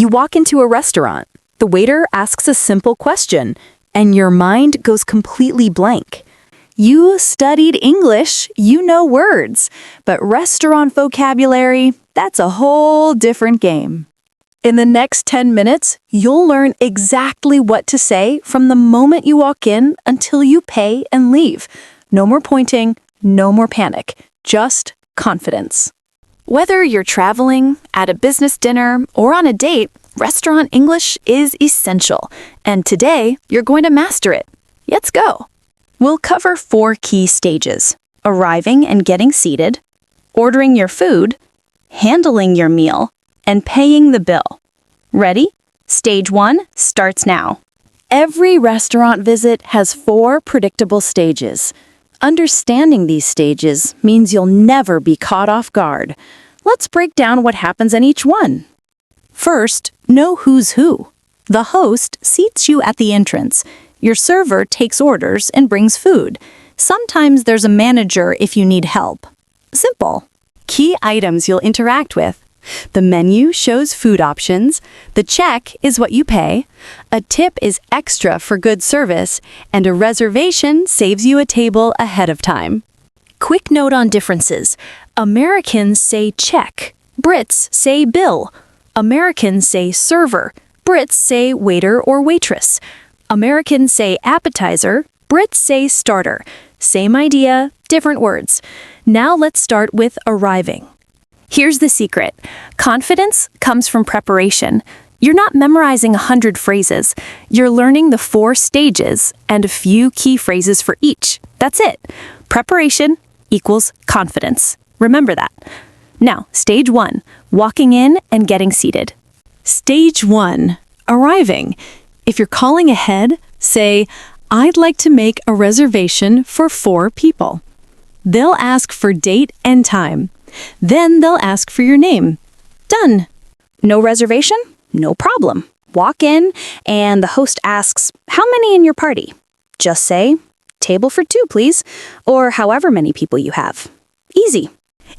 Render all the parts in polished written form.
You walk into a restaurant. The waiter asks a simple question, and your mind goes completely blank. You studied English, you know words, but restaurant vocabulary, that's a whole different game. In the next 10 minutes, you'll learn exactly what to say from the moment you walk in until you pay and leave. No more pointing, no more panic, just confidence. Whether you're traveling, at a business dinner, or on a date, restaurant English is essential, and today you're going to master it. Let's go. We'll cover 4 key stages: arriving and getting seated, ordering your food, handling your meal, and paying the bill. Ready? Stage 1 starts now. Every restaurant visit has 4 predictable stages. Understanding these stages means you'll never be caught off guard. Let's break down what happens in each one. First, know who's who. The host seats you at the entrance. Your server takes orders and brings food. Sometimes there's a manager if you need help. Simple. Key items you'll interact with. The menu shows food options, the check is what you pay, a tip is extra for good service, and a reservation saves you a table ahead of time. Quick note on differences. Americans say check, Brits say bill. Americans say server, Brits say waiter or waitress. Americans say appetizer, Brits say starter. Same idea, different words. Now let's start with arriving. Here's the secret. Confidence comes from preparation. You're not memorizing 100 phrases. You're learning the 4 stages and a few key phrases for each. That's it. Preparation equals confidence. Remember that. Now, stage 1, walking in and getting seated. Stage 1, arriving. If you're calling ahead, say, "I'd like to make a reservation for 4 people." They'll ask for date and time. Then they'll ask for your name. Done. No reservation? No problem. Walk in, and the host asks, "How many in your party?" Just say, "Table for 2, please," or however many people you have. Easy.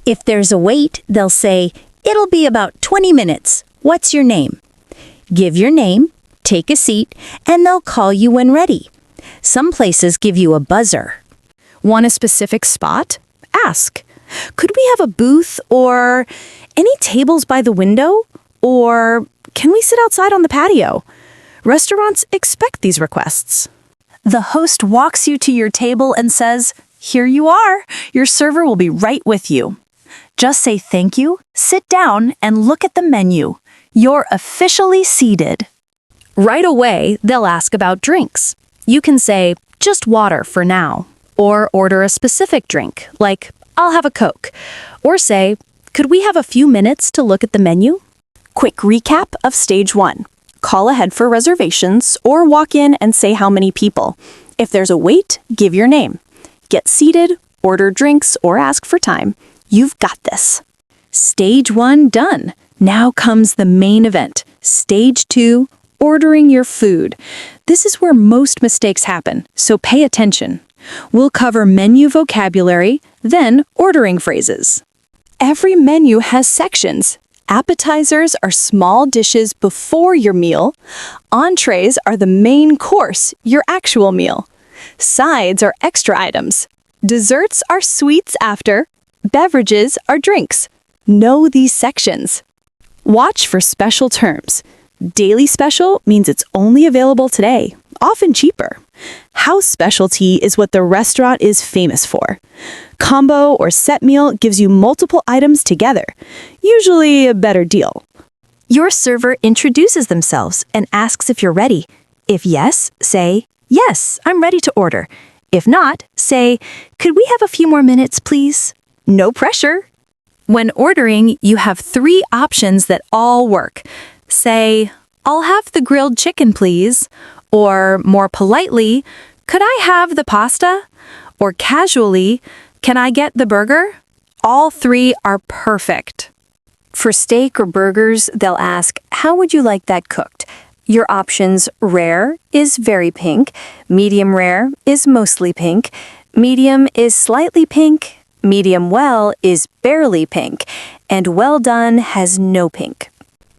If there's a wait, they'll say, "It'll be about 20 minutes. What's your name?" Give your name, take a seat, and they'll call you when ready. Some places give you a buzzer. Want a specific spot? Ask. Could we have a booth, or any tables by the window? Or can we sit outside on the patio? Restaurants expect these requests. The host walks you to your table and says, "Here you are. Your server will be right with you." Just say thank you, sit down, and look at the menu. You're officially seated. Right away, they'll ask about drinks. You can say, "Just water for now," or order a specific drink, like, "I'll have a Coke," or say, "Could we have a few minutes to look at the menu?" Quick recap of stage 1. Call ahead for reservations or walk in and say how many people. If there's a wait, give your name. Get seated, order drinks, or ask for time. You've got this. Stage 1 done. Now comes the main event. Stage 2, ordering your food. This is where most mistakes happen, so pay attention. We'll cover menu vocabulary, then ordering phrases. Every menu has sections. Appetizers are small dishes before your meal. Entrees are the main course, your actual meal. Sides are extra items. Desserts are sweets after. Beverages are drinks. Know these sections. Watch for special terms. Daily special means it's only available today, often cheaper. House specialty is what the restaurant is famous for. Combo or set meal gives you multiple items together, usually a better deal. Your server introduces themselves and asks if you're ready. If yes, say, "Yes, I'm ready to order." If not, say, "Could we have a few more minutes, please?" No pressure. When ordering, you have 3 options that all work. Say, "I'll have the grilled chicken, please." Or more politely, "Could I have the pasta?" Or casually, "Can I get the burger?" All 3 are perfect. For steak or burgers, they'll ask, "How would you like that cooked?" Your options: rare is very pink, medium rare is mostly pink, medium is slightly pink, medium well is barely pink, and well done has no pink.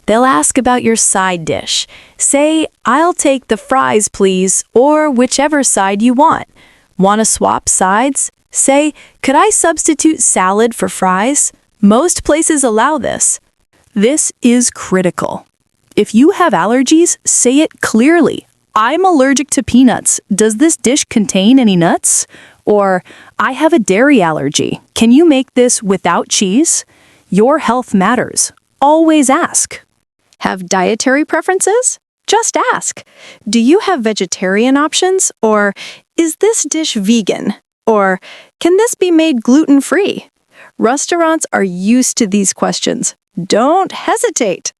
They'll ask about your side dish. Say, "I'll take the fries, please," or whichever side you want. Want to swap sides? Say, "Could I substitute salad for fries?" Most places allow this. This is critical. If you have allergies, say it clearly. "I'm allergic to peanuts. Does this dish contain any nuts?" Or, "I have a dairy allergy. Can you make this without cheese?" Your health matters. Always ask. Have dietary preferences? Just ask. "Do you have vegetarian options?" Or, "Is this dish vegan?" Or, "Can this be made gluten-free?" Restaurants are used to these questions. Don't hesitate.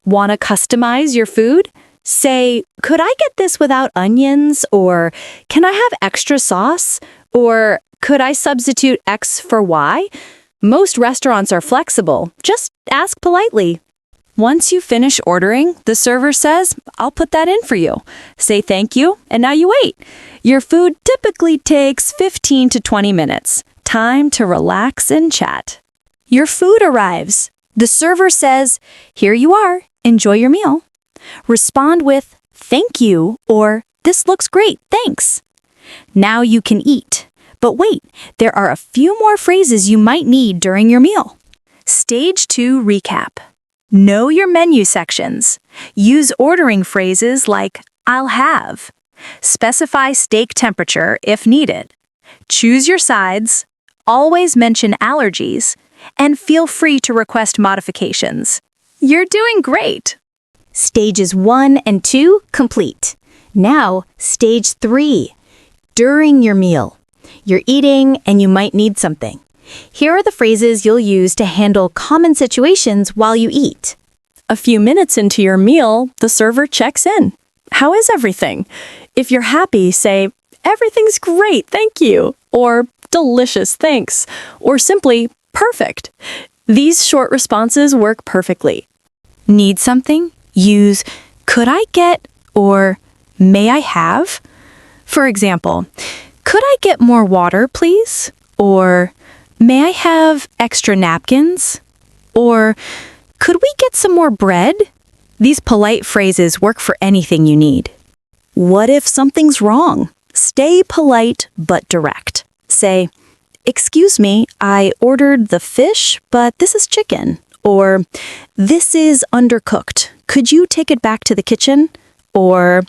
Want to customize your food? Say, "Could I get this without onions?" Or, "Can I have extra sauce?" Or, "Could I substitute X for Y?" Most restaurants are flexible. Just ask politely. Once you finish ordering, the server says, "I'll put that in for you." Say thank you, and now you wait. Your food typically takes 15 to 20 minutes. Time to relax and chat. Your food arrives. The server says, "Here you are. Enjoy your meal." Respond with, "Thank you," or "This looks great, thanks." Now you can eat. But wait, there are a few more phrases you might need during your meal. Stage 2 recap. Know your menu sections. Use ordering phrases like "I'll have." Specify steak temperature if needed. Choose your sides. Always mention allergies. And feel free to request modifications. You're doing great. Stages 1 and 2 complete. Now, stage 3. During your meal. You're eating and you might need something. Here are the phrases you'll use to handle common situations while you eat. A few minutes into your meal, the server checks in. "How is everything?" If you're happy, say, "Everything's great, thank you," or "Delicious, thanks," or simply, "Perfect." These short responses work perfectly. Need something? Use "Could I get" or "May I have?" For example, "Could I get more water, please?" Or "May I have extra napkins?" Or "Could we get some more bread?" These polite phrases work for anything you need. What if something's wrong? Stay polite but direct. Say, "Excuse me, I ordered the fish, but this is chicken." Or, "This is undercooked. Could you take it back to the kitchen?" Or,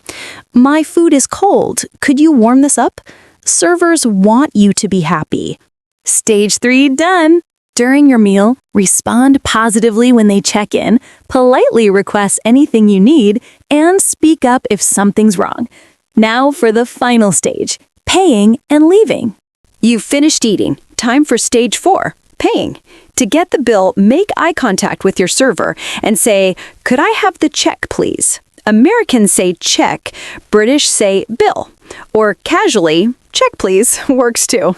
"My food is cold. Could you warm this up?" Servers want you to be happy. Stage 3 done. During your meal, respond positively when they check in, politely request anything you need, and speak up if something's wrong. Now for the final stage, paying and leaving. You've finished eating. Time for stage 4, paying. To get the bill, make eye contact with your server and say, "Could I have the check, please?" Americans say check, British say bill, or casually, "Check, please," works too.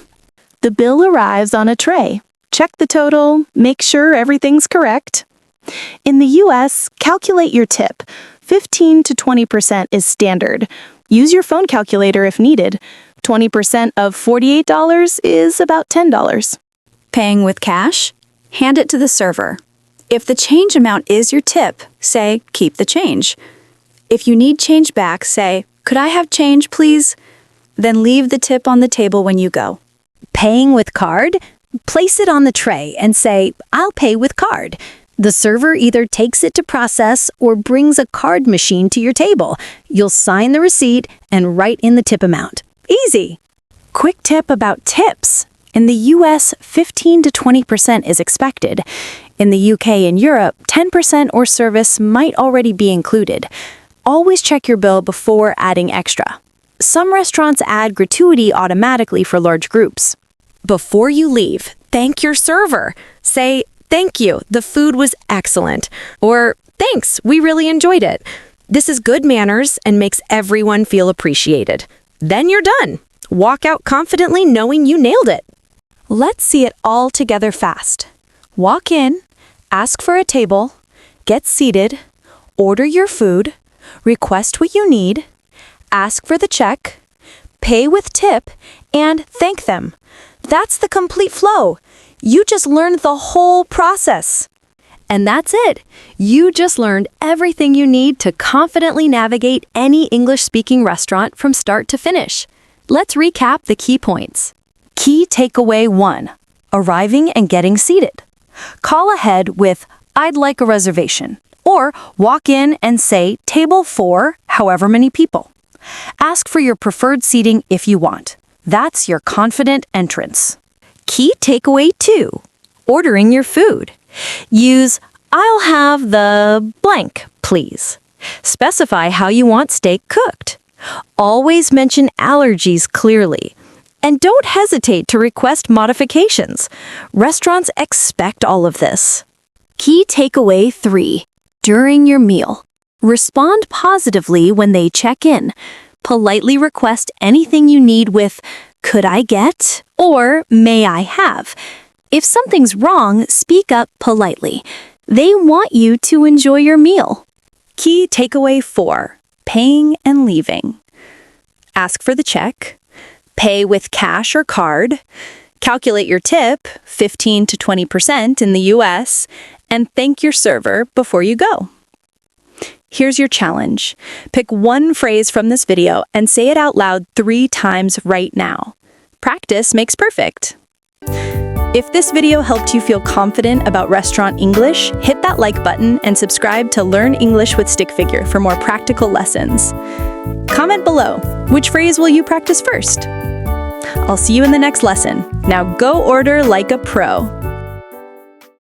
The bill arrives on a tray. Check the total, make sure everything's correct. In the US, calculate your tip. 15 to 20% is standard. Use your phone calculator if needed. 20% of $48 is about $10. Paying with cash? Hand it to the server. If the change amount is your tip, say, "Keep the change." If you need change back, say, "Could I have change, please?" Then leave the tip on the table when you go. Paying with card? Place it on the tray and say, "I'll pay with card." The server either takes it to process or brings a card machine to your table. You'll sign the receipt and write in the tip amount. Easy. Quick tip about tips. In the US, 15 to 20% is expected. In the UK and Europe, 10% or service might already be included. Always check your bill before adding extra. Some restaurants add gratuity automatically for large groups. Before you leave, thank your server. Say, "Thank you, the food was excellent," or "Thanks, we really enjoyed it." This is good manners and makes everyone feel appreciated. Then you're done. Walk out confidently knowing you nailed it. Let's see it all together fast. Walk in, ask for a table, get seated, order your food, request what you need, ask for the check, pay with tip, and thank them. That's the complete flow. You just learned the whole process. And that's it. You just learned everything you need to confidently navigate any English-speaking restaurant from start to finish. Let's recap the key points. Key takeaway 1. Arriving and getting seated. Call ahead with, "I'd like a reservation," or walk in and say, "Table 4, however many people." Ask for your preferred seating if you want. That's your confident entrance. Key takeaway 2. Ordering your food. Use, "I'll have the blank, please." Specify how you want steak cooked. Always mention allergies clearly. And don't hesitate to request modifications. Restaurants expect all of this. Key takeaway 3. During your meal. Respond positively when they check in. Politely request anything you need with, "Could I get?" or "May I have?" If something's wrong, speak up politely. They want you to enjoy your meal. Key takeaway 4. Paying and leaving. Ask for the check. Pay with cash or card. Calculate your tip, 15 to 20% in the US, and thank your server before you go. Here's your challenge. Pick one phrase from this video and say it out loud 3 times right now. Practice makes perfect. If this video helped you feel confident about restaurant English, hit that like button and subscribe to Learn English with Stick Figure for more practical lessons. Comment below, which phrase will you practice first? I'll see you in the next lesson. Now go order like a pro.